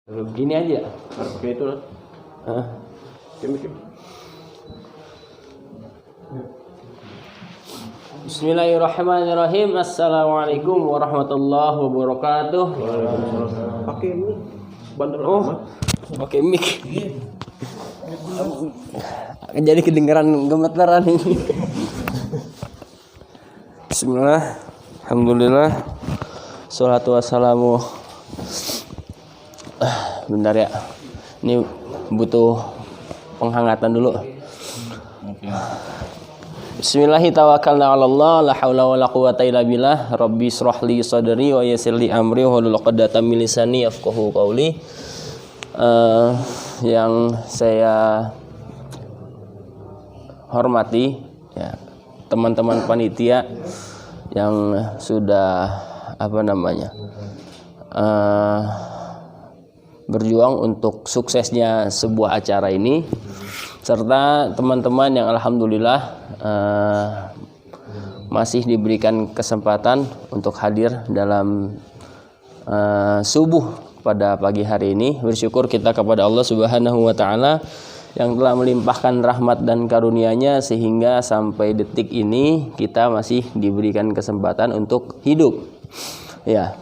Begini aja. Pakai itu lah. Kim. Bismillahirrahmanirrahim. Assalamualaikum warahmatullahi wabarakatuh. Pakai ini. Bandel Pakai mic. Jadi kedengeran gemeteran ini. Bismillah. Alhamdulillah. Sholatu wassalamu. Bentar ya. Ini butuh penghangatan dulu. Bismillahi tawakkalna 'alallah la haula wala quwata illa billah. Rabbi shrah li sadri wa yassir li amri wahlul 'uqdatam min lisani yafqahu qawli. Yang saya hormati ya, teman-teman panitia yang sudah berjuang untuk suksesnya sebuah acara ini, serta teman-teman yang alhamdulillah masih diberikan kesempatan untuk hadir dalam subuh pada pagi hari ini. Bersyukur kita kepada Allah Subhanahu wa taala yang telah melimpahkan rahmat dan karunia-Nya sehingga sampai detik ini kita masih diberikan kesempatan untuk hidup. Ya.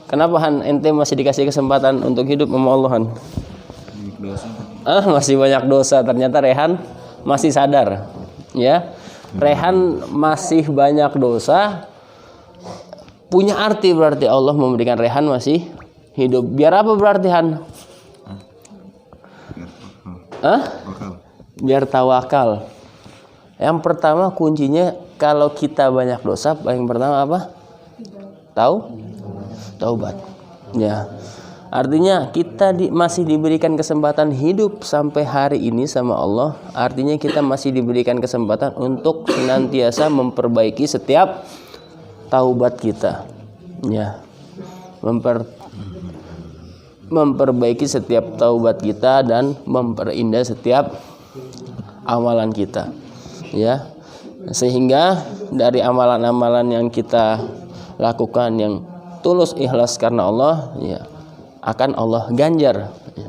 Kenapa Han ente masih dikasih kesempatan untuk hidup sama Allah Han? Masih banyak dosa. Ternyata Rehan masih sadar. Ya. Rehan masih banyak dosa. Punya arti berarti Allah memberikan Rehan masih hidup. Biar apa berarti Han? Biar tawakal. Yang pertama kuncinya kalau kita banyak dosa, paling pertama apa? Taubat. Ya. Artinya kita masih diberikan kesempatan hidup sampai hari ini sama Allah. Artinya kita masih diberikan kesempatan untuk senantiasa memperbaiki setiap taubat kita. Ya. Memperbaiki setiap taubat kita dan memperindah setiap amalan kita. Ya. Sehingga dari amalan-amalan yang kita lakukan yang tulus ikhlas karena Allah, ya, akan Allah ganjar ya.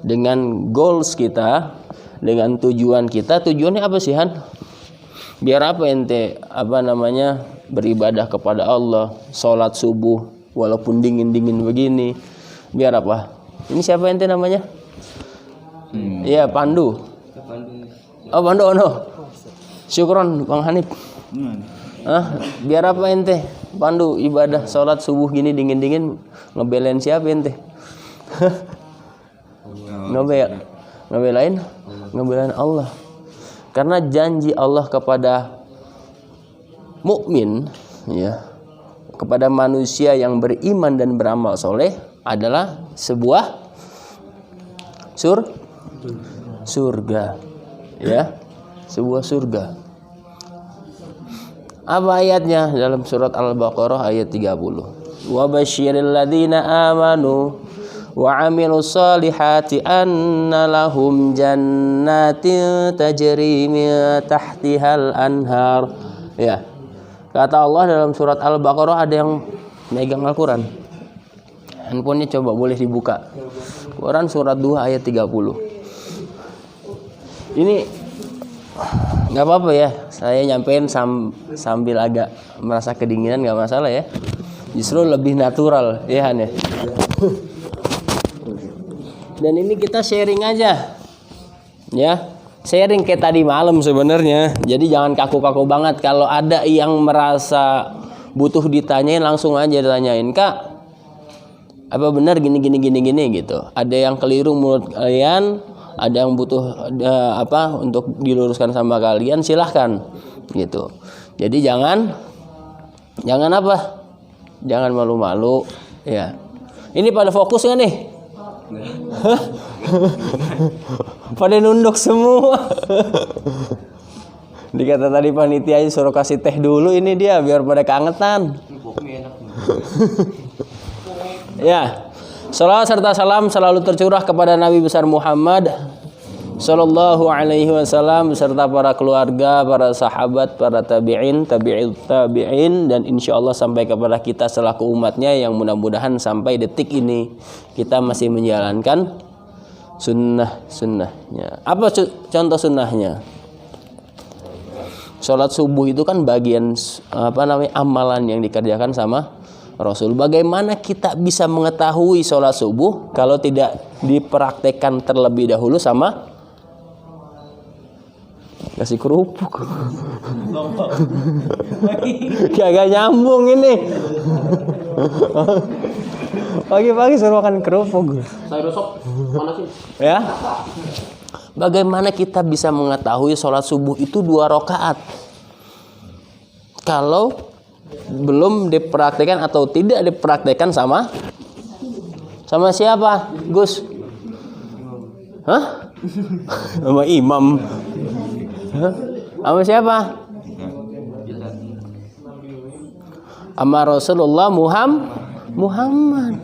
Dengan goals kita, dengan tujuan kita. Tujuannya apa sih Han? Biar apa ente beribadah kepada Allah, sholat subuh walaupun dingin-dingin begini. Biar apa? Ini siapa ente namanya? Iya, Pandu. Oh, Pandu ono. Syukron Bang Hanif. Biar apa ente? Pandu ibadah sholat subuh gini dingin-dingin ngebelain siapa ente? Ngebelain Allah. Karena janji Allah kepada mukmin ya, kepada manusia yang beriman dan beramal soleh adalah sebuah surga ya, sebuah surga. Apa ayatnya? Dalam surat Al-Baqarah ayat 30. Wa basyiril ladzina amanu wa 'amilus solihati anna lahum jannatin tajri min tahtihal anhar. Ya. Kata Allah dalam surat Al-Baqarah, ada yang megang Al-Qur'an. Handphonenya coba boleh dibuka. Quran surat 2 ayat 30. Ini nggak apa-apa ya, saya nyampein sambil agak merasa kedinginan, nggak masalah ya. Justru lebih natural ya Han ya. Dan ini kita sharing aja ya, sharing kayak tadi malam sebenarnya. Jadi jangan kaku-kaku banget. Kalau ada yang merasa butuh ditanyain, langsung aja ditanyain, Kak, apa benar gini gitu. Ada yang keliru menurut kalian, ada yang butuh untuk diluruskan sama kalian, silahkan gitu. Jadi jangan jangan malu-malu ya. Ini pada fokus nggak nih? Pada nunduk semua. Dikata tadi panitia suruh kasih teh dulu, ini dia biar pada kangetan. Ya. Salawat serta salam selalu tercurah kepada Nabi besar Muhammad sallallahu alaihi wasallam beserta para keluarga, para sahabat, para tabi'in, tabi'in dan insyaallah sampai kepada kita selaku umatnya yang mudah-mudahan sampai detik ini kita masih menjalankan sunnahnya. Apa contoh sunnahnya? Sholat subuh itu kan bagian amalan yang dikerjakan sama Rasul. Bagaimana kita bisa mengetahui sholat subuh kalau tidak dipraktekkan terlebih dahulu sama kasih kerupuk? Gak nyambung ini. Pagi-pagi suruh makan kerupuk. Saya besok manasin. Ya. Bagaimana kita bisa mengetahui sholat subuh itu 2 rakaat kalau belum dipraktekkan atau tidak dipraktekkan sama siapa, Gus? Hah? Sama imam. Hah? Sama siapa? Sama Rasulullah Muhammad.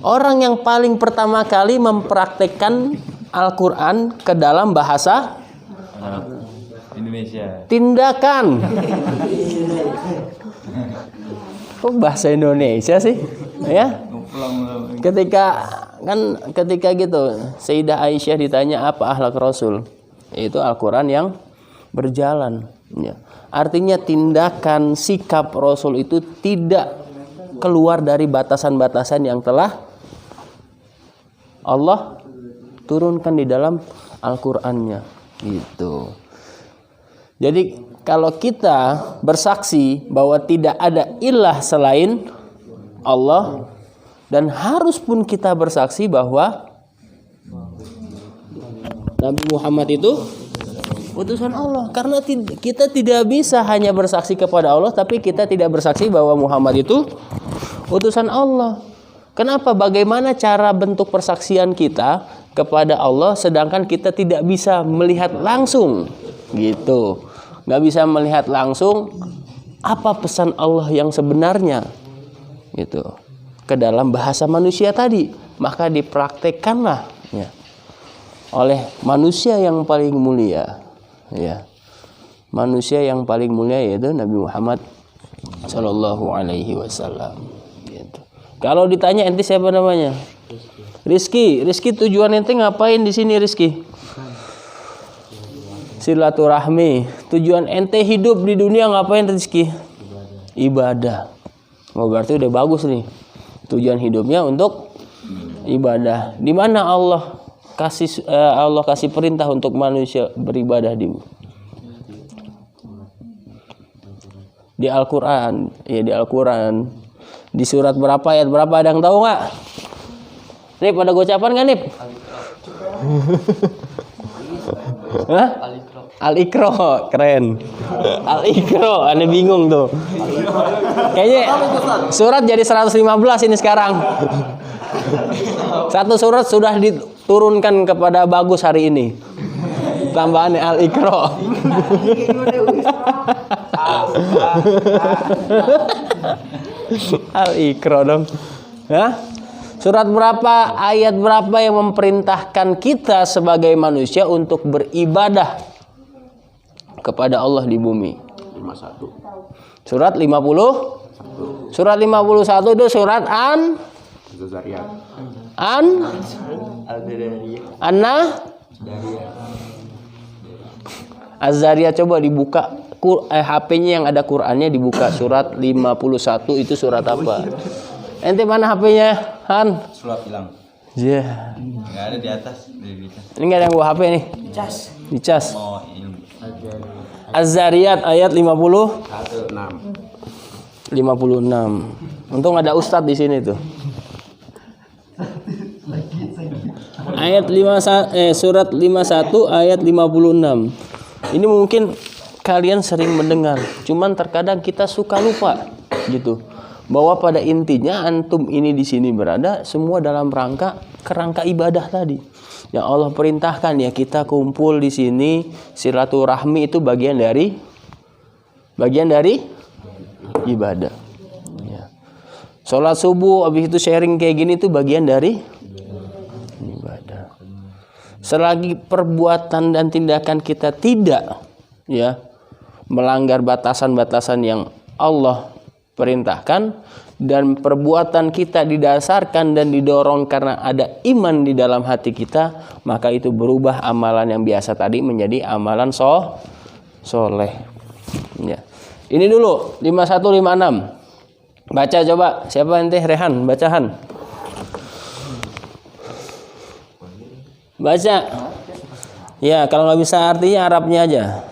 Orang yang paling pertama kali mempraktekkan Al-Quran ke dalam bahasa Indonesia. Tindakan. Kok bahasa Indonesia sih? Ya. Ketika gitu, Sayyidah Aisyah ditanya apa akhlak Rasul? Yaitu Al-Quran yang berjalan. Ya. Artinya tindakan sikap Rasul itu tidak keluar dari batasan-batasan yang telah Allah turunkan di dalam Al-Qur'annya gitu. Jadi kalau kita bersaksi bahwa tidak ada ilah selain Allah dan harus pun kita bersaksi bahwa Nabi Muhammad itu utusan Allah, karena kita tidak bisa hanya bersaksi kepada Allah tapi kita tidak bersaksi bahwa Muhammad itu utusan Allah. Kenapa? Bagaimana cara bentuk persaksian kita kepada Allah sedangkan kita tidak bisa melihat langsung gitu, nggak bisa melihat langsung apa pesan Allah yang sebenarnya gitu ke dalam bahasa manusia tadi, maka dipraktekkanlah ya, oleh manusia yang paling mulia ya, manusia yang paling mulia yaitu Nabi Muhammad Sallallahu Alaihi Wasallam gitu. Kalau ditanya ente siapa namanya? Rizky, tujuan ente ngapain di sini Rizky? Silaturahmi. Tujuan ente hidup di dunia ngapain Rizky? Ibadah. Oh, berarti udah bagus nih. Tujuan hidupnya untuk ibadah. Di mana Allah kasih perintah untuk manusia beribadah di Al-Qur'an. Ya, di Al-Qur'an. Di surat berapa, ayat berapa, ada yang tahu nggak? Nih pada gocapan nggak nih? Hah? Al-Iqra, keren. Al-Iqra, aneh bingung tuh. Kayaknya surat jadi 115 ini sekarang. Satu surat sudah diturunkan kepada Bagus hari ini. Tambahannya Al-Iqra. Al-Iqra dong. Hah? Surat berapa, ayat berapa yang memerintahkan kita sebagai manusia untuk beribadah kepada Allah di bumi? 51. Surat 50. Surat 51 itu surat Zariyat. Az-Zariyat. Coba dibuka HP-nya yang ada Qur'annya, dibuka surat 51 itu surat apa? Ente mana HP-nya, Han? Sulap hilang. Iya. Yeah. Enggak ada di atas. Ini enggak ada yang bawa HP nih. Dicas. Mau ilmu. Az-Zariyat ayat 56. 6. Untung ada ustadz di sini tuh. Ayat surat 51 ayat 56. Ini mungkin kalian sering mendengar, cuman terkadang kita suka lupa gitu. Bahwa pada intinya antum ini di sini berada semua dalam kerangka ibadah tadi. Yang Allah perintahkan ya, kita kumpul di sini, silaturahmi itu bagian dari ibadah. Ya. Sholat subuh, habis itu sharing kayak gini itu bagian dari ibadah. selagi perbuatan dan tindakan kita tidak ya melanggar batasan-batasan yang Allah perintahkan, dan perbuatan kita didasarkan dan didorong karena ada iman di dalam hati kita, maka itu berubah amalan yang biasa tadi menjadi amalan soleh. Ya. Ini dulu 5156. Baca coba. Siapa ente? Rehan, bacahan. Baca. Ya, kalau nggak bisa artinya Arabnya aja.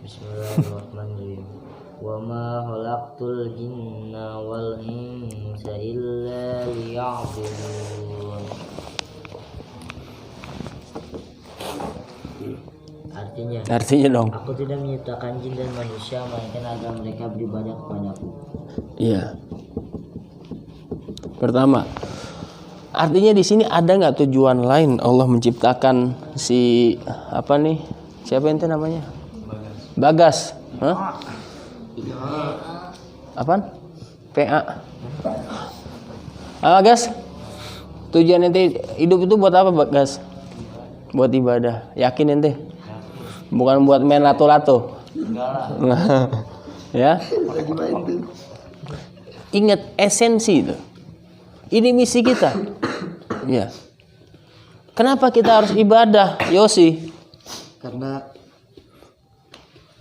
Bismillahirrahmanirrahim. Wa ma khalaqtul jinna wal insa illa liya'budun. Artinya dong. aku tidak menciptakan jin dan manusia melainkan agar mereka beribadah kepadaku. Iya. Pertama, artinya di sini ada nggak tujuan lain Allah menciptakan si apa nih? Siapa ente namanya? Bagas. Hah? Apaan? PA. Bagas. Tujuan ente hidup itu buat apa, Bagas? Buat ibadah. Yakin ente? Bukan buat main lato-lato. Ya. Ingat esensi itu. Ini misi kita. Ya. Kenapa kita harus ibadah, Yosi? Karena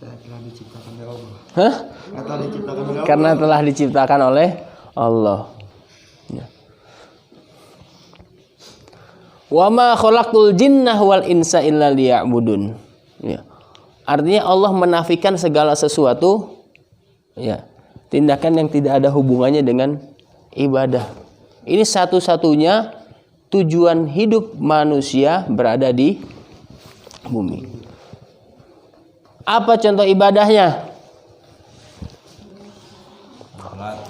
telah diciptakan oleh Allah. Hah? Karena Telah diciptakan oleh Allah. Ya. Wa ma khalaqtul jinnah wal insa illa liya'budun. Ya. Artinya Allah menafikan segala sesuatu ya, tindakan yang tidak ada hubungannya dengan ibadah. Ini satu-satunya tujuan hidup manusia berada di bumi. Apa contoh ibadahnya?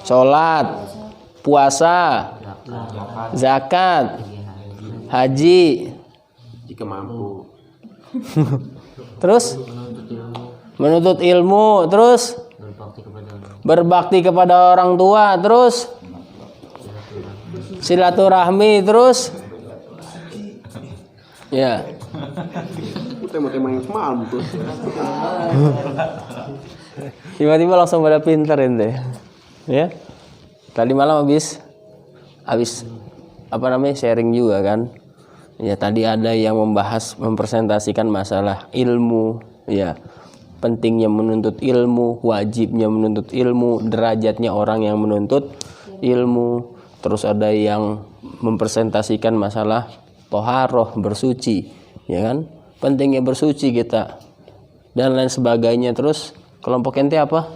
Sholat, puasa, zakat, haji, Jika mampu. terus menuntut ilmu, terus berbakti kepada orang tua, terus silaturahmi, terus ya. Tema-tema yang mampu. Tiba-tiba langsung pada pinter ente. Ya. Tadi malam habis apa namanya sharing juga kan. Ya, tadi ada yang mempresentasikan masalah ilmu, ya. Pentingnya menuntut ilmu, wajibnya menuntut ilmu, derajatnya orang yang menuntut ilmu. Terus ada yang mempresentasikan masalah toharoh, bersuci, ya kan? Pentingnya bersuci kita dan lain sebagainya. Terus kelompok ente apa?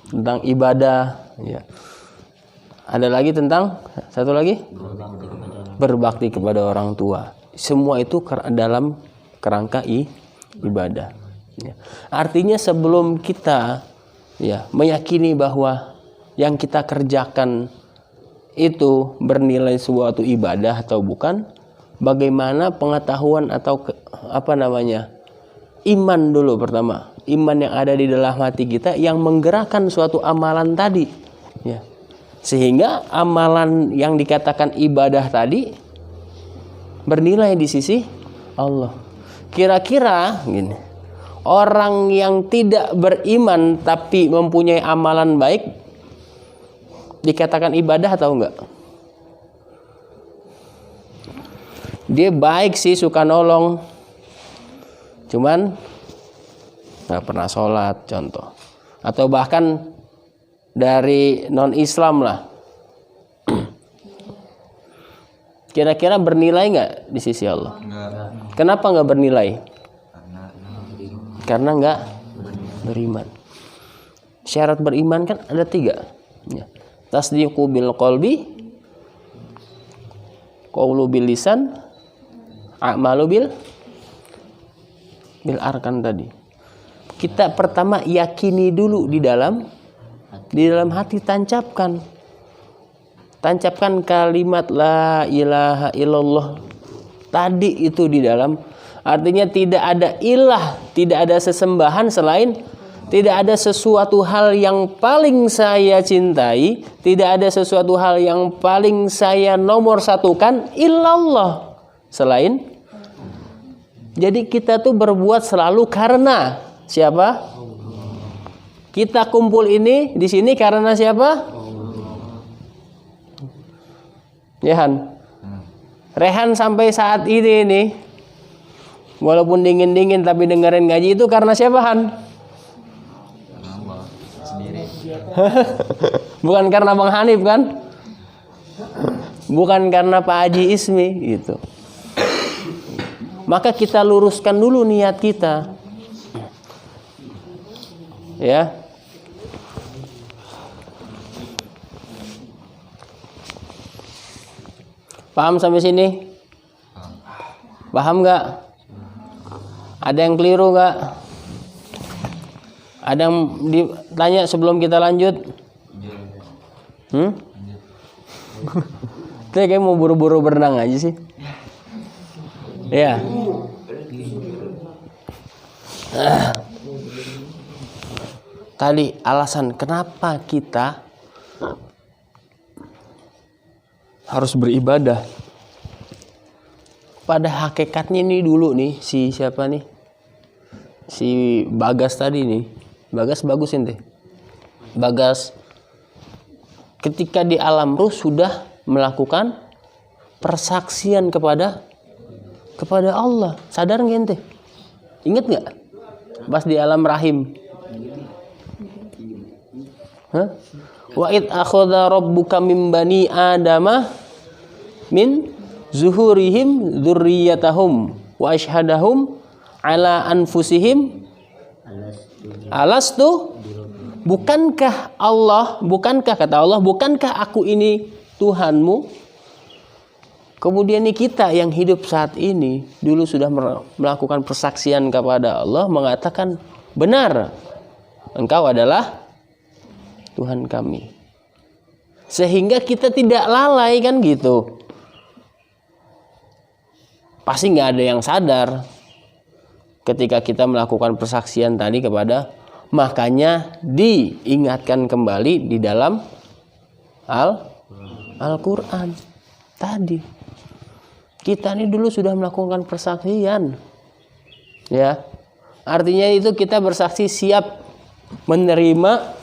Tentang ibadah, ya. Ada lagi tentang satu lagi? Berbakti kepada orang tua. Semua itu dalam kerangka ibadah. Ya. Artinya sebelum kita ya meyakini bahwa yang kita kerjakan itu bernilai suatu ibadah atau bukan, bagaimana pengetahuan atau iman dulu pertama. Iman yang ada di dalam hati kita yang menggerakkan suatu amalan tadi, ya. Sehingga amalan yang dikatakan ibadah tadi bernilai di sisi Allah. Kira-kira gini, orang yang tidak beriman tapi mempunyai amalan baik dikatakan ibadah atau enggak? Dia baik sih, suka nolong, cuman nggak pernah sholat contoh, atau bahkan dari non Islam lah. Kira-kira bernilai nggak di sisi Allah? Enggak. Kenapa nggak bernilai? Karena nggak beriman. Syarat beriman kan ada 3. Ya. Tasdiqu bil qalbi, qaulu bil lisan, a'malu bil arkan tadi. Kita pertama yakini dulu di dalam hati, tancapkan kalimat la ilaha illallah tadi itu di dalam. Artinya tidak ada ilah, tidak ada sesembahan selain, tidak ada sesuatu hal yang paling saya cintai, tidak ada sesuatu hal yang paling saya nomor satukan illallah. selain. Jadi kita tuh berbuat selalu karena siapa? Kita kumpul ini di sini karena siapa? Ya Han. Rehan sampai saat ini nih, walaupun dingin-dingin tapi dengerin ngaji itu karena siapa Han? Bukan karena Bang Hanif kan? Bukan karena Pak Haji Ismi gitu. Maka kita luruskan dulu niat kita. Ya. Paham sampai sini? Paham nggak? Ada yang keliru nggak? Ada yang ditanya sebelum kita lanjut? Kita kayak mau buru-buru berenang aja sih. Ya. Tadi alasan kenapa kita harus beribadah. Pada hakikatnya ini dulu nih si siapa nih? Si Bagas tadi nih. Bagas bagus ente. Bagas ketika di alam ruh sudah melakukan persaksian kepada Allah. Sadar nggak ente? Ingat nggak? Pas di alam rahim. Hah? Wa id akhadha rabbuka min bani adama min zuhurihim dzurriyyatahum wa asyhadahum ala anfusihim alastu bukankah kata Allah, bukankah aku ini Tuhanmu? Kemudian ini kita yang hidup saat ini dulu sudah melakukan persaksian kepada Allah, mengatakan benar engkau adalah Tuhan kami. Sehingga kita tidak lalai kan gitu. Pasti nggak ada yang sadar ketika kita melakukan persaksian tadi kepada, makanya diingatkan kembali di dalam Al-Quran tadi. Kita ini dulu sudah melakukan persaksian, ya. Artinya itu kita bersaksi siap menerima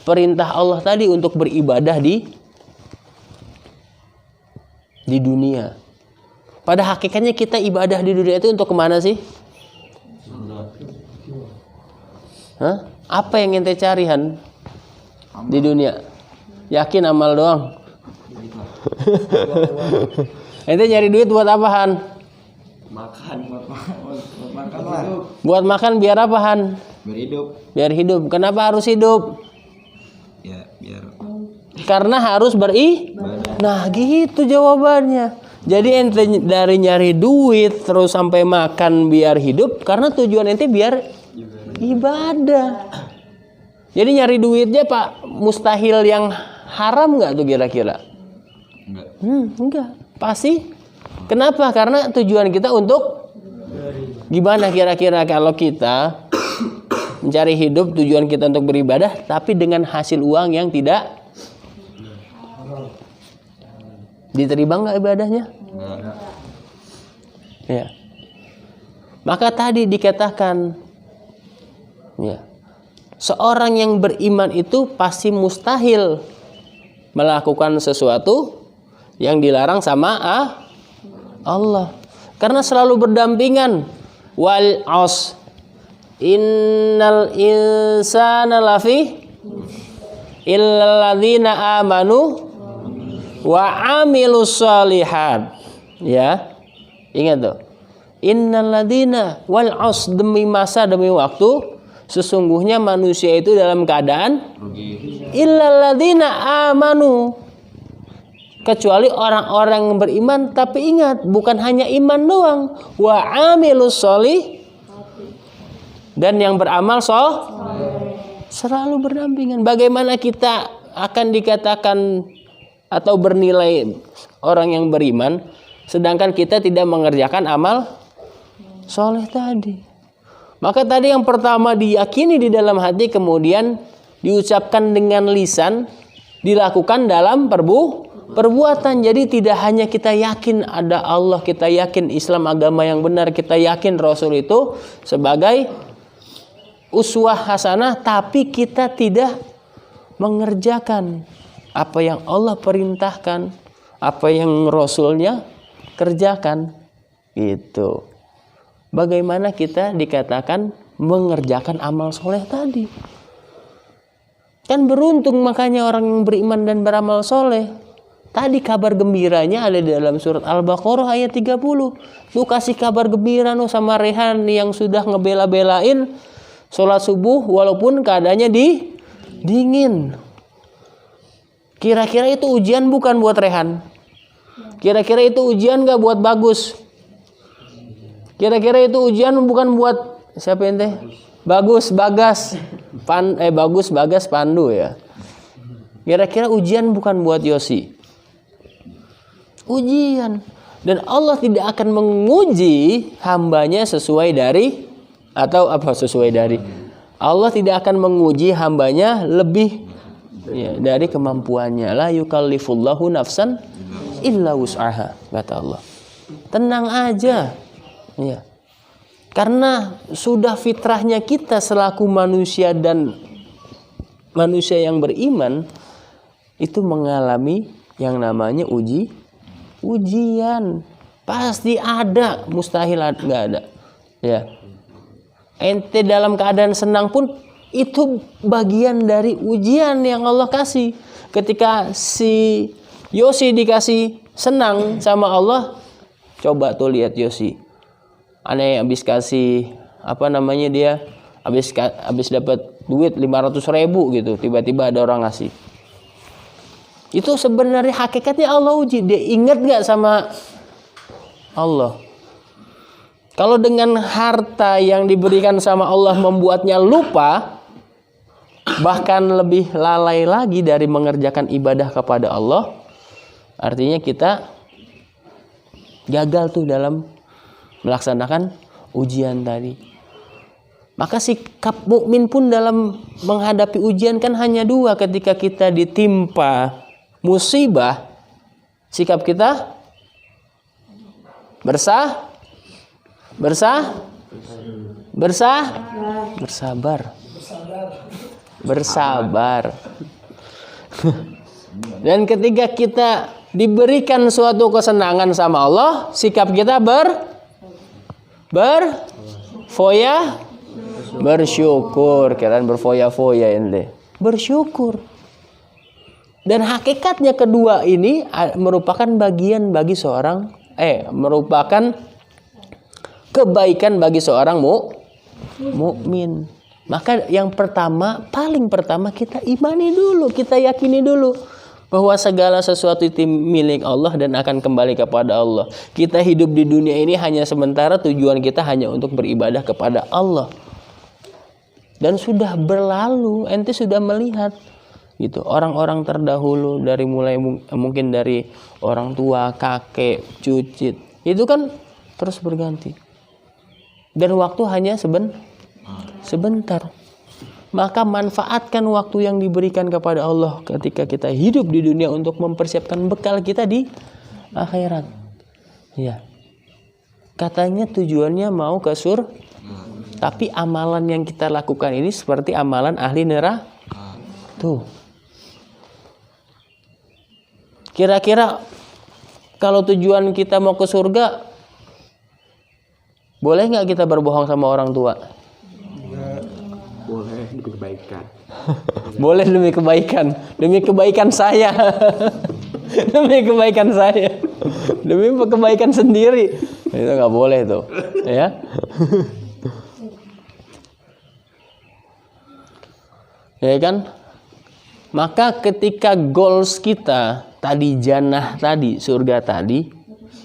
perintah Allah tadi untuk beribadah di dunia. Pada hakikatnya kita ibadah di dunia itu untuk kemana sih? Hah? Apa yang ente cari Han di dunia? Yakin amal doang? Ente nyari duit buat apa Han? Buat makan biar apa Han? Biar hidup. Kenapa harus hidup? Ya, biar. Karena harus beribadah. Nah, gitu jawabannya. Jadi ente dari nyari duit terus sampai makan biar hidup, karena tujuan ente biar ibadah. Jadi nyari duitnya Pak mustahil yang haram nggak tuh kira-kira? Enggak. Pasti. Kenapa? Karena tujuan kita untuk gimana kira-kira kalau kita mencari hidup, tujuan kita untuk beribadah, tapi dengan hasil uang yang tidak diterima nggak ibadahnya? Ya. Maka tadi dikatakan, ya, seorang yang beriman itu pasti mustahil melakukan sesuatu yang dilarang sama Allah, karena selalu berdampingan. Wal as innal insana lafi illalladzina amanu wa amilus solihat. Ya, ingat tuh, innalladzina wal as, demi masa demi waktu, sesungguhnya manusia itu dalam keadaan illalladzina amanu, kecuali orang-orang yang beriman. Tapi ingat, bukan hanya iman doang, wa amilus solih, dan yang beramal selalu berdampingan. Bagaimana kita akan dikatakan atau bernilai orang yang beriman sedangkan kita tidak mengerjakan amal soleh tadi? Maka tadi yang pertama diyakini di dalam hati, kemudian diucapkan dengan lisan, dilakukan dalam perbuatan. Jadi tidak hanya kita yakin ada Allah, kita yakin Islam agama yang benar, kita yakin Rasul itu sebagai uswah hasanah, tapi kita tidak mengerjakan apa yang Allah perintahkan, apa yang Rasulnya kerjakan. Gitu. Bagaimana kita dikatakan mengerjakan amal soleh tadi? Kan beruntung makanya orang yang beriman dan beramal soleh. Tadi kabar gembiranya ada di dalam surat Al-Baqarah ayat 30. Lu kasih kabar gembira sama Rehan yang sudah ngebela-belain sholat subuh walaupun keadaannya dingin. Kira-kira itu ujian bukan buat Rehan? Kira-kira itu ujian gak buat Bagus? Kira-kira itu ujian bukan buat siapa ente? Bagus, Bagas, Pandu ya. Kira-kira ujian bukan buat Yosi? Ujian. Dan Allah tidak akan menguji hambanya sesuai dari Allah tidak akan menguji hambanya lebih dari kemampuannya. La yukallifullahu nafsan illa wus'aha, kata Allah. Tenang aja. Ya. Karena sudah fitrahnya kita selaku manusia dan manusia yang beriman itu mengalami yang namanya ujian. Pasti ada, mustahil nggak ada. Ya. Ente dalam keadaan senang pun itu bagian dari ujian yang Allah kasih. Ketika si Yosi dikasih senang sama Allah, coba tuh lihat Yosi. Aneh habis kasih dia habis dapat duit 500.000 gitu, tiba-tiba ada orang ngasih. Itu sebenarnya hakikatnya Allah uji. Dia ingat gak sama Allah? Kalau dengan harta yang diberikan sama Allah membuatnya lupa, bahkan lebih lalai lagi dari mengerjakan ibadah kepada Allah, artinya kita gagal tuh dalam melaksanakan ujian tadi. Maka sikap mukmin pun dalam menghadapi ujian kan hanya dua. Ketika kita ditimpa musibah, sikap kita bersabar. Dan ketika kita diberikan suatu kesenangan sama Allah, sikap kita bersyukur. Kirain berfoya-foya ente. Bersyukur. Dan hakikatnya kedua ini merupakan bagian bagi seorang merupakan kebaikan bagi seorang mukmin. Maka yang paling pertama kita imani dulu, kita yakini dulu bahwa segala sesuatu itu milik Allah dan akan kembali kepada Allah. Kita hidup di dunia ini hanya sementara, tujuan kita hanya untuk beribadah kepada Allah. Dan sudah berlalu, ente sudah melihat gitu orang-orang terdahulu dari mulai mungkin dari orang tua, kakek, cucu, itu kan terus berganti. Dan waktu hanya sebentar. Maka manfaatkan waktu yang diberikan kepada Allah ketika kita hidup di dunia untuk mempersiapkan bekal kita di akhirat. Ya. Katanya tujuannya mau ke surga. Tapi amalan yang kita lakukan ini seperti amalan ahli neraka. Tuh. Kira-kira kalau tujuan kita mau ke surga, boleh nggak kita berbohong sama orang tua? Boleh, demi kebaikan. Boleh demi kebaikan. Demi kebaikan saya. Demi kebaikan saya. Demi kebaikan sendiri. Itu nggak boleh tuh. Ya. Ya kan? Maka ketika goals kita tadi jannah tadi, surga tadi,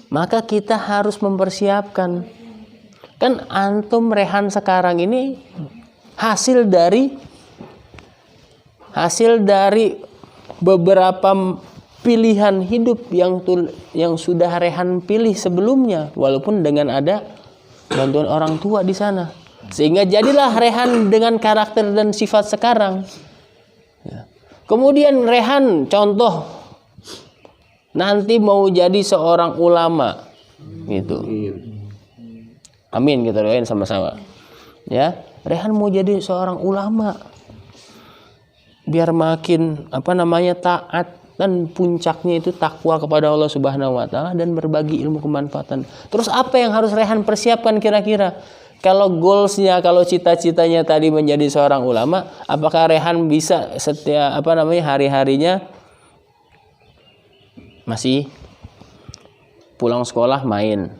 maka kita harus mempersiapkan. Kan antum Rehan sekarang ini hasil dari beberapa pilihan hidup yang sudah Rehan pilih sebelumnya, walaupun dengan ada bantuan orang tua di sana, sehingga jadilah Rehan dengan karakter dan sifat sekarang. Ya. Kemudian Rehan contoh nanti mau jadi seorang ulama gitu. Amin, kita doain sama-sama. Ya, Rehan mau jadi seorang ulama. Biar makin taat dan puncaknya itu takwa kepada Allah Subhanahu wa taala dan berbagi ilmu kemanfaatan. Terus apa yang harus Rehan persiapkan kira-kira? Kalau goalsnya, kalau cita-citanya tadi menjadi seorang ulama, apakah Rehan bisa setiap hari-harinya masih pulang sekolah main,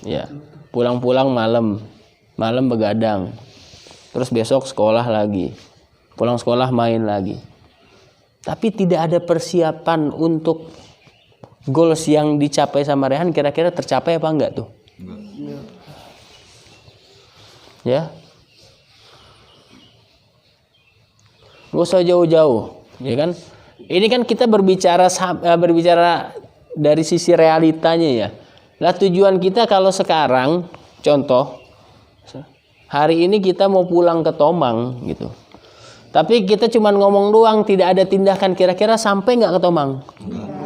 ya, pulang-pulang malam begadang, terus besok sekolah lagi, pulang sekolah main lagi, tapi tidak ada persiapan untuk goals yang dicapai sama Rehan, kira-kira tercapai apa enggak tuh? Ya, nggak usah jauh-jauh, ya kan? Ini kan kita berbicara dari sisi realitanya ya. Lah tujuan kita kalau sekarang, contoh, hari ini kita mau pulang ke Tomang gitu. Tapi kita cuma ngomong doang, tidak ada tindakan, kira-kira sampai nggak ke Tomang?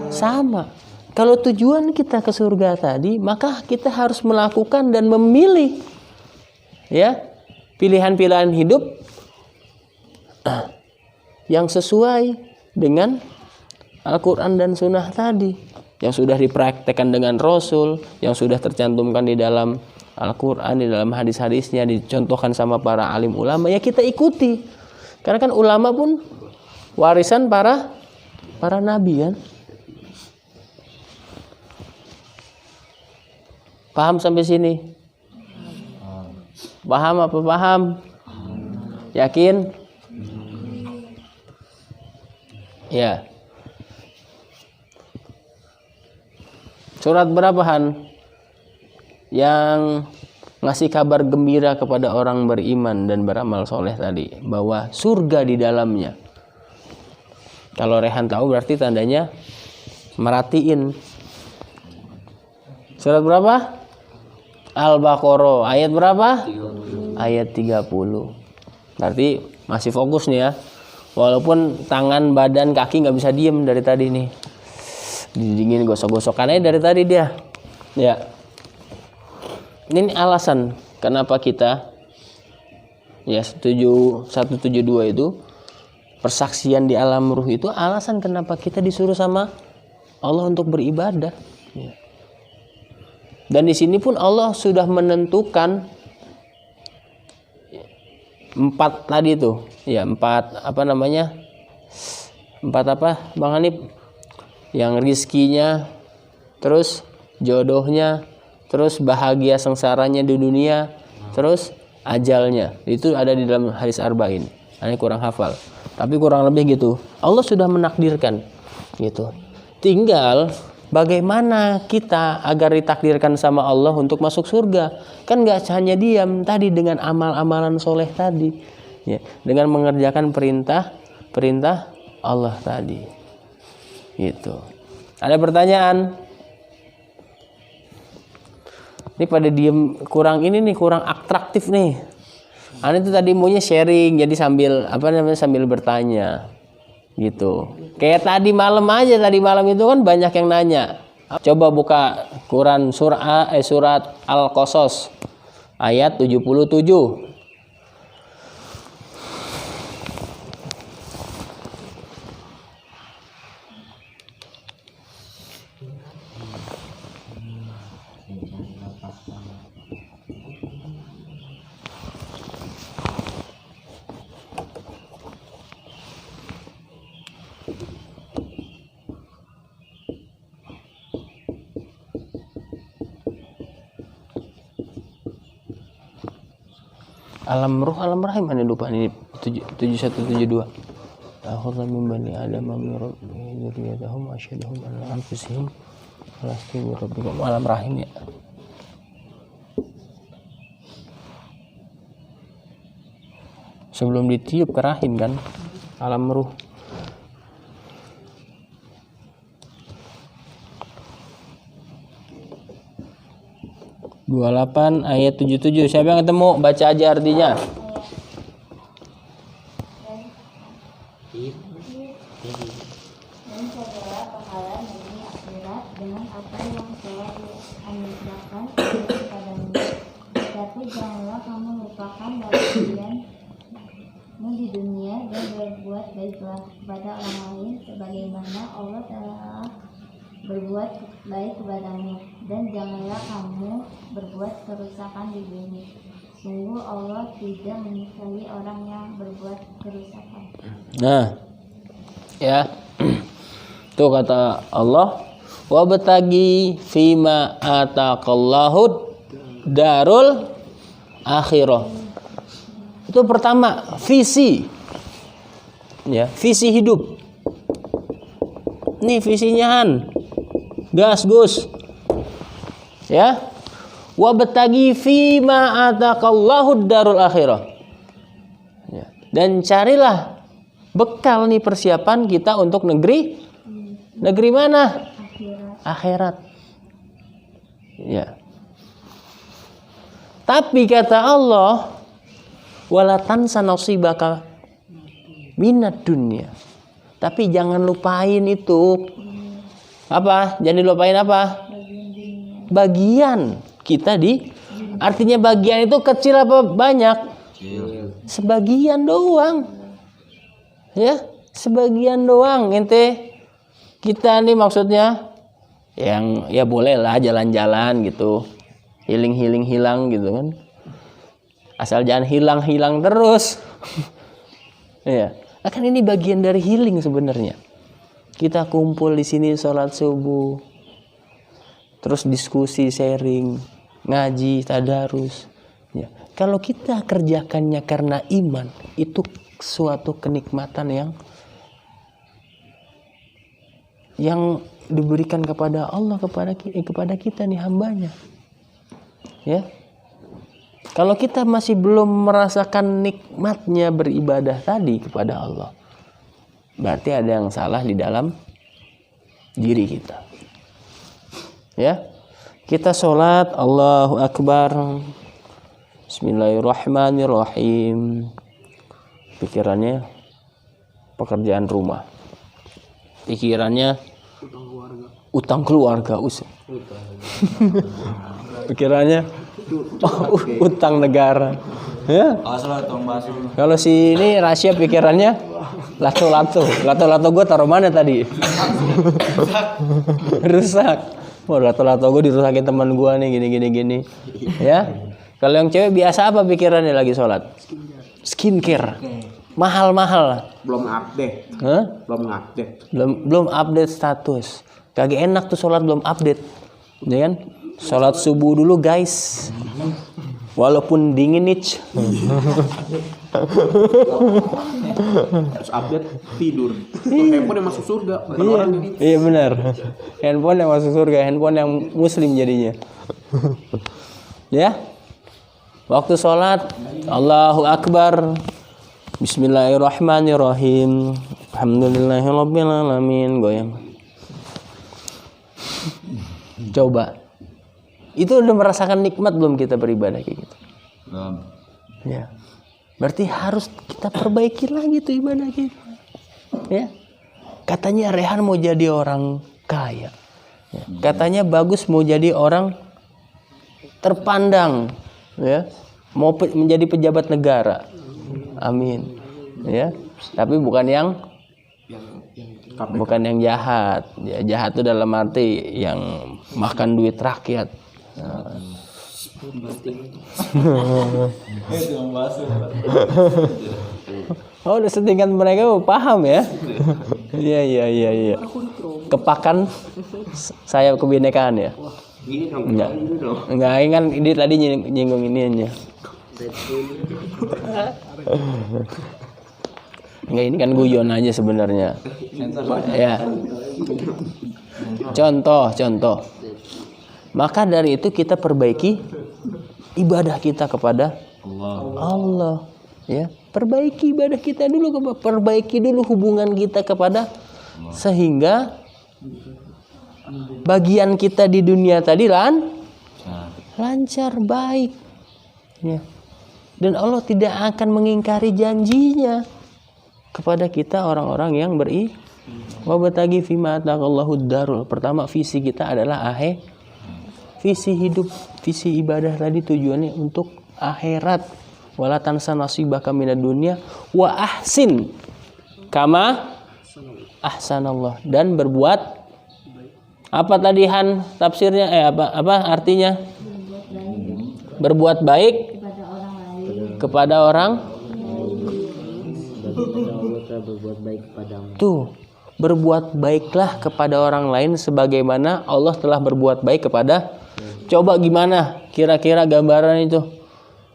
Sama. Kalau tujuan kita ke surga tadi, maka kita harus melakukan dan memilih, ya, pilihan-pilihan hidup yang sesuai dengan Al-Quran dan Sunnah tadi, yang sudah dipraktekkan dengan Rasul, yang sudah tercantumkan di dalam Al-Quran, di dalam hadis-hadisnya, dicontohkan sama para alim ulama, ya kita ikuti. Karena kan ulama pun warisan para nabi kan. Paham sampai sini? Paham apa paham? Yakin? Ya. Surat berapa Han? Yang ngasih kabar gembira kepada orang beriman dan beramal soleh tadi, bahwa surga di dalamnya. Kalau Rehan tahu berarti tandanya merhatiin. Surat berapa? Al-Baqarah ayat berapa? 30. Ayat 30. Berarti masih fokus nih ya. Walaupun tangan, badan, kaki nggak bisa diem dari tadi nih. Dingin gosok-gosokan aja dari tadi dia. Ya. Ini alasan kenapa kita ya 172 itu persaksian di alam ruh itu alasan kenapa kita disuruh sama Allah untuk beribadah. Ya. Dan di sini pun Allah sudah menentukan 4 tadi tuh, ya 4 Bang Hanif? Yang rizkinya, terus jodohnya, terus bahagia sengsaranya di dunia, terus ajalnya. Itu ada di dalam hadis arba'in. Ini kurang hafal, tapi kurang lebih gitu. Allah sudah menakdirkan gitu. Tinggal bagaimana kita agar ditakdirkan sama Allah untuk masuk surga. Kan gak hanya diam tadi dengan amal-amalan soleh tadi, ya, dengan mengerjakan perintah Allah tadi. Gitu. Ada pertanyaan? Ini pada diem, kurang atraktif nih. Ane itu tadi maunya sharing, jadi sambil sambil bertanya. Gitu. Kayak tadi malam itu kan banyak yang nanya. Coba buka Quran surat Al-Qasas ayat 77. Alam rahim mana lupa ini 7172. Akhadha min bani adam min dzurriyyatihim asyhadahum ala anfusihim alastu bi rabbikum. Alam rahim ya. Sebelum ditiup ke rahim kan alam ruh. (28) ayat 77. Siapa yang ketemu? Baca aja artinya. apa yang telah dianugerahkan kepadamu. Tapi janganlah kamu lupakan bagianmu di dunia dan berbuat baiklah kepada orang lain sebagaimana Allah telah berbuat baik kepadamu, dan janganlah kamu berbuat kerusakan di bumi. Sungguh Allah tidak menyukai orang yang berbuat kerusakan. Nah, ya. Tuh kata Allah, wabtagi fima ataqallahu darul akhirah. Itu pertama, visi. Ya, visi hidup. Nih visinya Han. Gas Gus. Ya. Wabtagi fima ataqallahu darul akhirah. Ya. Dan carilah bekal nih persiapan kita untuk negeri mana? Akhirat. Ya. Tapi kata Allah, wala tansa nasibaka minad dunya. Tapi jangan lupain itu. Apa? Jangan dilupain apa? Bagian kita artinya bagian itu kecil apa banyak? Sebagian doang. Ya, sebagian doang. Ente kita nih maksudnya yang ya boleh lah jalan-jalan gitu. Healing hilang gitu kan. Asal jangan hilang terus. Ya, kan ini bagian dari healing sebenarnya. Kita kumpul di sini sholat subuh, terus diskusi, sharing, ngaji, tadarus. Ya, kalau kita kerjakannya karena iman, itu suatu kenikmatan yang diberikan kepada Allah kepada kita nih hambanya. Ya. Kalau kita masih belum merasakan nikmatnya beribadah tadi kepada Allah, berarti ada yang salah di dalam diri kita. Ya. Kita sholat, Allahu Akbar, Bismillahirrahmanirrahim. Pikirannya pekerjaan rumah. Pikirannya utang keluarga Pikirannya utang negara. Ya. Kalau si ini rahasia pikirannya lato-lato gue taruh mana tadi? Rusak. Lato-lato gue dirusakin teman gue nih gini. Ya. Kalau yang cewek biasa apa pikirannya lagi sholat? Skincare. Mahal-mahal. Belum update. Hah? Belum update status. Kagak enak tuh sholat belum update. Ya kan? Sholat subuh dulu guys. Walaupun dingin nih. Terus update tidur. Handphone yang masuk surga. Iya benar. Handphone yang masuk surga, handphone yang muslim jadinya. Ya. Waktu sholat, Allahu Akbar, Bismillahirrahmanirrahim, Alhamdulillahirabbil alamin. Goyang. Coba. Itu udah merasakan nikmat belum kita beribadah kayak gitu? Belum. Ya. Berarti harus kita perbaiki lagi tuh ibadah kita. Ya. Katanya Rehan mau jadi orang kaya. Ya. Katanya Bagus mau jadi orang terpandang, ya. Mau menjadi pejabat negara. Amin. Ya. Tapi bukan yang jahat. Ya, jahat itu dalam arti yang makan duit rakyat. Oh, udah setingkat mereka paham ya? Iya. Kepakan sayap kebinekaan ya? Enggak, kan ini tadi nyinggung ini aja. Enggak, ini kan guyon aja sebenarnya. Ya. Contoh. Maka dari itu kita perbaiki ibadah kita kepada Allah. Ya, perbaiki ibadah kita dulu, perbaiki dulu hubungan kita kepada sehingga bagian kita di dunia tadi lancar baik. Ya. Dan Allah tidak akan mengingkari janjinya kepada kita orang-orang yang Wabtaghi fima ataqallahu darul. Pertama visi kita adalah visi hidup, visi ibadah tadi tujuannya untuk akhirat. Wala tansa nasibaka minad dunya wa ahsin kama ahsanallah, dan berbuat apa tadi Han tafsirnya apa artinya? Berbuat baik kepada orang berbuat baik kepadamu. tuh, berbuat baiklah kepada orang lain sebagaimana Allah telah berbuat baik kepada. Coba gimana kira-kira gambaran itu?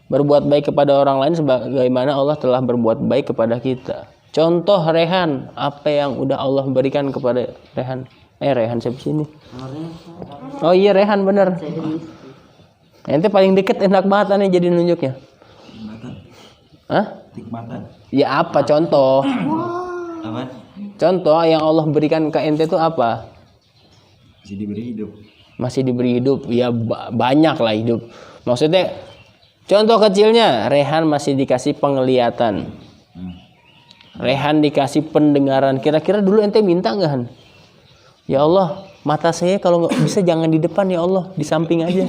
Berbuat baik kepada orang lain sebagaimana Allah telah berbuat baik kepada kita. Contoh Rehan, apa yang udah Allah berikan kepada Rehan? Rehan siapa sini? Oh iya Rehan bener. Ente paling deket enak banget nih jadi nunjuknya. Hah? Nikmatan. Ya apa contoh? Apa? Contoh yang Allah berikan ke ente itu apa? Masih diberi hidup. Masih diberi hidup. Ya banyak lah hidup. Maksudnya contoh kecilnya Rehan masih dikasih penglihatan. Rehan dikasih pendengaran. Kira-kira dulu ente minta nggak Han? Ya Allah, mata saya kalau nggak bisa jangan di depan ya Allah, di samping aja.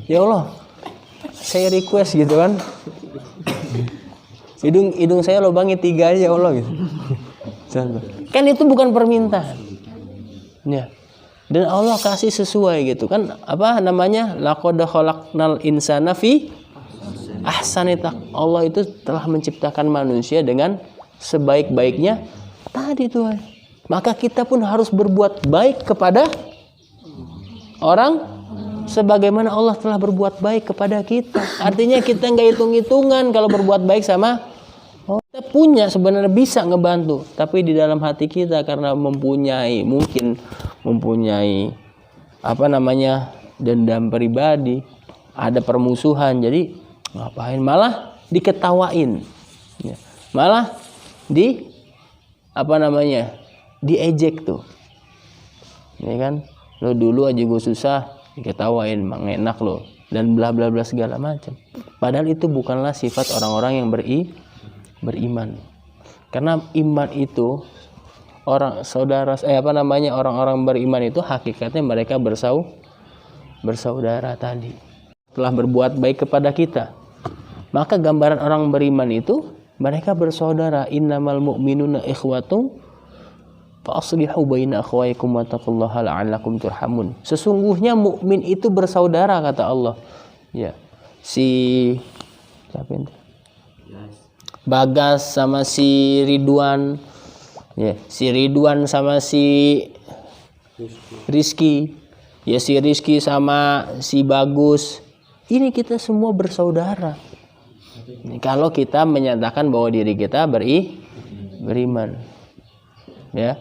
Ya Allah, saya request gitu kan. Hidung saya lubangnya 3 aja ya Allah gitu. Kan itu bukan permintaan. Ya. Dan Allah kasih sesuai gitu kan, apa namanya? Laqad khalaqnal insana fi ahsani taqwim. Allah itu telah menciptakan manusia dengan sebaik-baiknya tadi tuh. Maka kita pun harus berbuat baik kepada orang sebagaimana Allah telah berbuat baik kepada kita. Artinya kita nggak hitung-hitungan kalau berbuat baik sama kita punya sebenarnya bisa ngebantu, tapi di dalam hati kita karena mungkin mempunyai apa namanya dendam pribadi, ada permusuhan, jadi ngapain malah diketawain, ya. Malah diejek tuh, ya kan? Lo dulu aja gue susah diketawain, emang enak lo, dan bla bla bla segala macam. Padahal itu bukanlah sifat orang-orang yang beriman. Karena iman itu orang-orang beriman itu hakikatnya mereka bersaudara tadi. Telah berbuat baik kepada kita. Maka gambaran orang beriman itu mereka bersaudara. Innamal mu'minuna ikhwatun fa aslihu baina akhawaykum wattaqullaha la'allakum turhamun. Sesungguhnya mukmin itu bersaudara kata Allah. Ya. Siapa itu? Bagas sama si Ridwan. Ya, si Ridwan sama si Rizky. Ya, si Rizky sama si Bagus. Ini kita semua bersaudara. Kalau kita menyatakan bahwa diri kita beriman. Ya.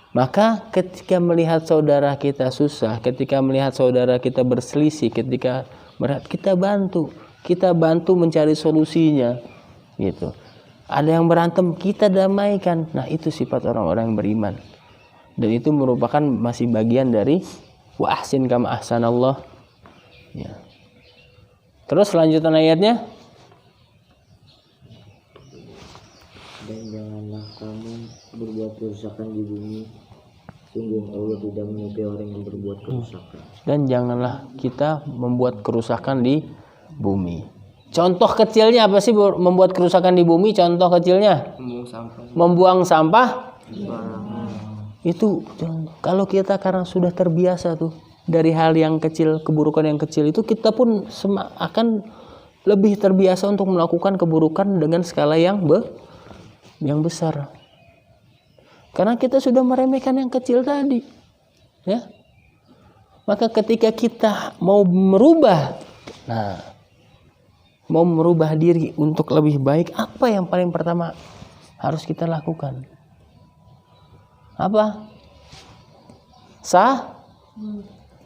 Maka ketika melihat saudara kita susah, ketika melihat saudara kita berselisih, ketika kita bantu mencari solusinya, gitu. Ada yang berantem, kita damaikan. Nah, itu sifat orang-orang yang beriman. Dan itu merupakan masih bagian dari wa ahsin kama ahsanallah. Ya. Terus lanjutan ayatnya. Dan janganlah kamu berbuat kerusakan di bumi. Sungguh Allah tidak menyukai orang yang berbuat kerusakan. Dan janganlah kita membuat kerusakan di bumi. Contoh kecilnya apa sih membuat kerusakan di bumi? Contoh kecilnya membuang sampah. Itu kalau kita karena sudah terbiasa tuh dari hal yang kecil, keburukan yang kecil itu, kita pun akan lebih terbiasa untuk melakukan keburukan dengan skala yang besar. Karena kita sudah meremehkan yang kecil tadi, ya. Maka ketika kita mau merubah diri untuk lebih baik, apa yang paling pertama harus kita lakukan? Apa?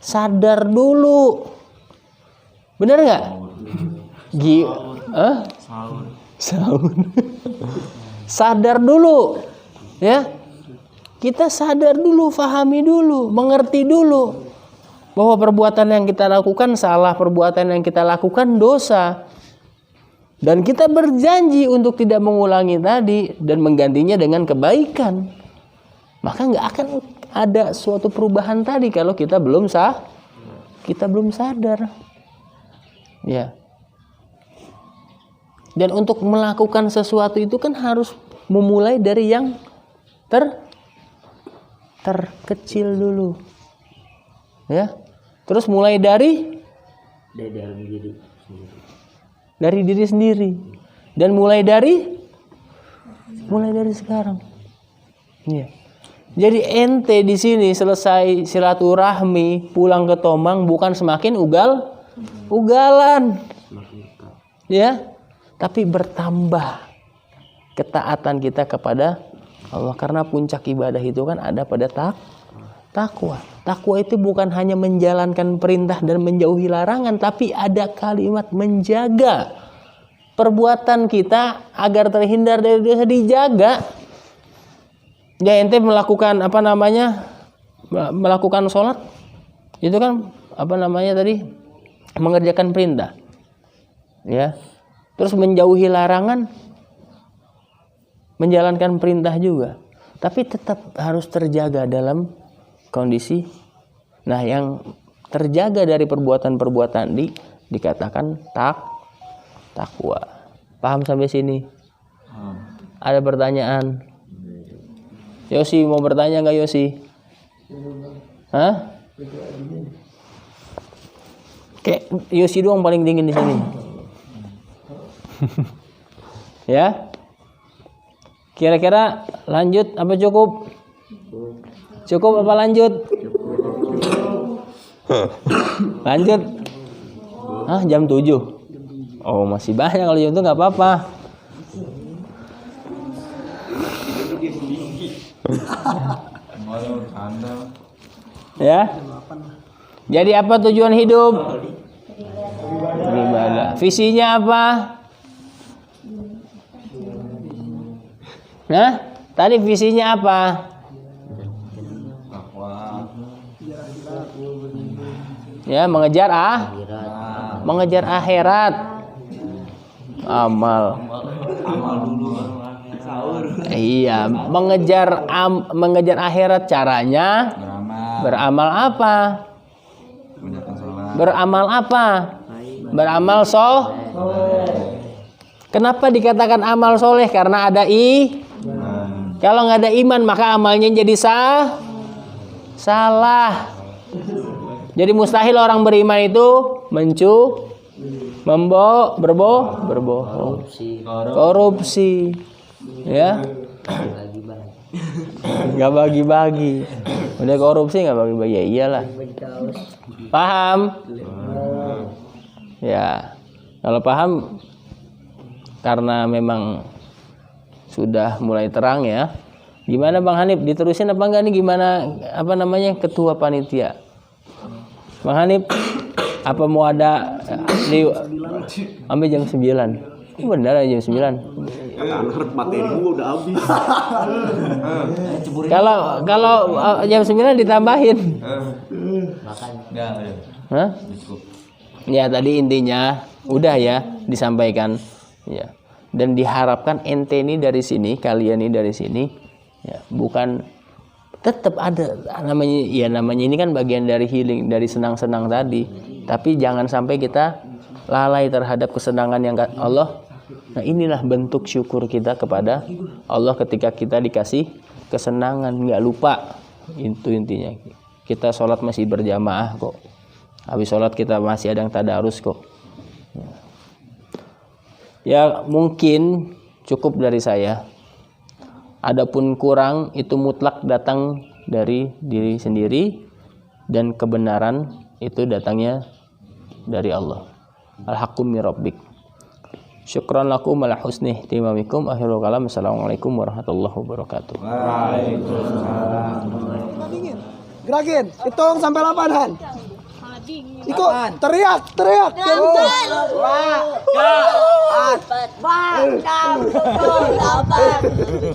Sadar dulu. Benar nggak? Sahur. Sadar dulu, ya. Kita sadar dulu, fahami dulu, mengerti dulu bahwa perbuatan yang kita lakukan salah, perbuatan yang kita lakukan dosa. Dan kita berjanji untuk tidak mengulangi tadi dan menggantinya dengan kebaikan. Maka nggak akan ada suatu perubahan tadi kalau kita belum sadar. Ya. Dan untuk melakukan sesuatu itu kan harus memulai dari yang terkecil dulu. Ya. Terus mulai dari dalam diri sendiri. Dari diri sendiri. Dan mulai dari sekarang. Ya. Jadi ente di sini selesai silaturahmi, pulang ke Tomang bukan semakin ugalan. Ya. Tapi bertambah ketaatan kita kepada Allah, karena puncak ibadah itu kan ada pada takwa. Takwa itu bukan hanya menjalankan perintah dan menjauhi larangan, tapi ada kalimat menjaga perbuatan kita agar terhindar dari dosa, dijaga. Ya, ente melakukan melakukan sholat itu kan tadi mengerjakan perintah. Ya. Terus menjauhi larangan, menjalankan perintah juga. Tapi tetap harus terjaga dalam kondisi. Nah, yang terjaga dari perbuatan-perbuatan dikatakan takwa. Paham sampai sini? Ada pertanyaan? Yosi mau bertanya nggak, Yosi? Hah? Kayak Yosi doang paling dingin di sini. Ya, kira-kira lanjut apa cukup? Cukup apa lanjut? Lanjut. Jam 7. Oh, masih banyak. Kalau jam itu nggak apa-apa. Ya. Jadi apa tujuan hidup? Beribadah. Visinya apa? Nah, tadi visinya apa? Ya, mengejar akhirat. Amal dulu. Iya, mengejar akhirat caranya beramal apa? Beramal apa? Beramal Kenapa dikatakan amal soleh? Karena ada kalau nggak ada iman maka amalnya jadi salah. Jadi mustahil orang beriman itu berbohong, korupsi, ya, nggak bagi-bagi. Udah korupsi nggak bagi-bagi, ya iyalah. Paham? Ya, kalau paham, karena memang sudah mulai terang ya. Gimana Bang Hanif, diterusin apa enggak nih? Gimana ketua panitia? Bang Hanif, apa mau ada sampai jam 9? Benar aja jam 9. Materi gua udah habis. Kalau jam 9 ditambahin. Makan. Hah? Ya, tadi intinya udah ya disampaikan ya. Dan diharapkan ente ini dari sini, kalian ini dari sini, ya, bukan tetap ada namanya ini kan bagian dari healing, dari senang-senang tadi. Tapi jangan sampai kita lalai terhadap kesenangan yang Allah. Nah, inilah bentuk syukur kita kepada Allah ketika kita dikasih kesenangan, nggak lupa. Itu intinya. Kita sholat masih berjamaah kok. Habis sholat kita masih ada yang tadarus kok. Ya, mungkin cukup dari saya. Adapun kurang itu mutlak datang dari diri sendiri, dan kebenaran itu datangnya dari Allah. Al-haqqu min rabbik. Syukran lakum ala husni ihtimamikum. Akhirul kalam. Assalamualaikum warahmatullahi wabarakatuh. Waalaikumsalam. Gerakin, hitung sampai 8 Han. Ikut, teriak.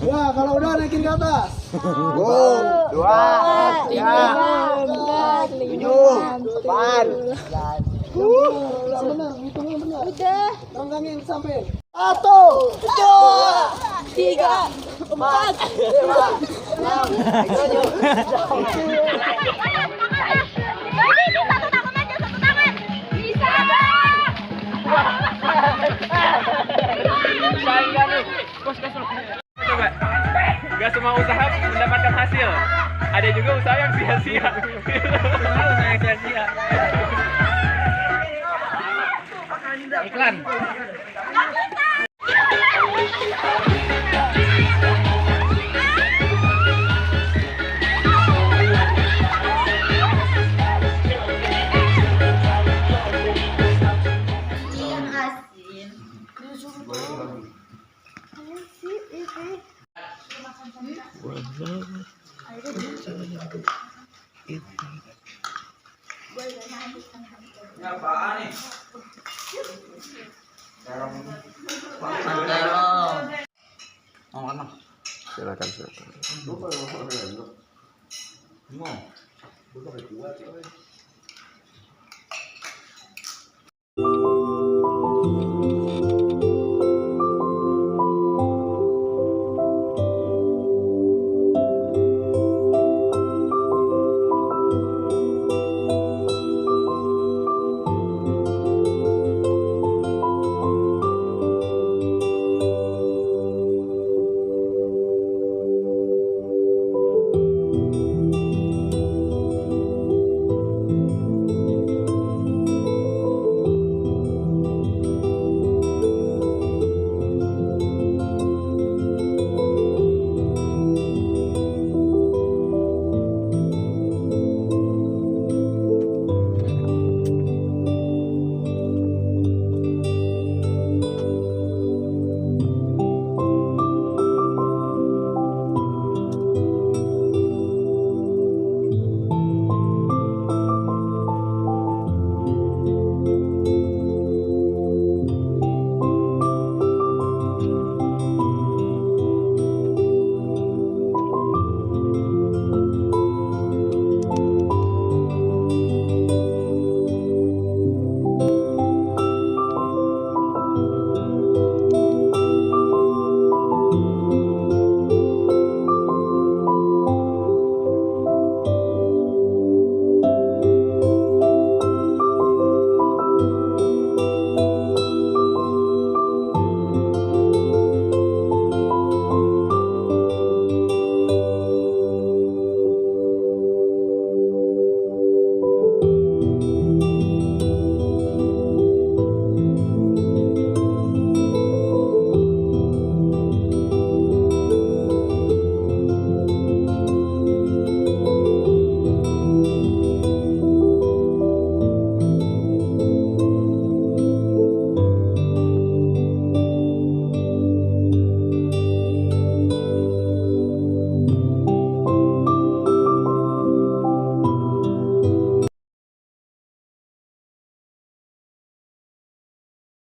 Ya, kalau udah naikin ke atas. 1, 2, 3, 4, 5, 6, 7, 8. Udah benar, hitungnya benar. Udah. Renggangin sampai. 1, 2, 3, 4, 5, 6, 7. Gak semua usaha mendapatkan hasil. Ada juga usaha yang sia-sia. Usaha yang sia-sia. Iklan. Silakan.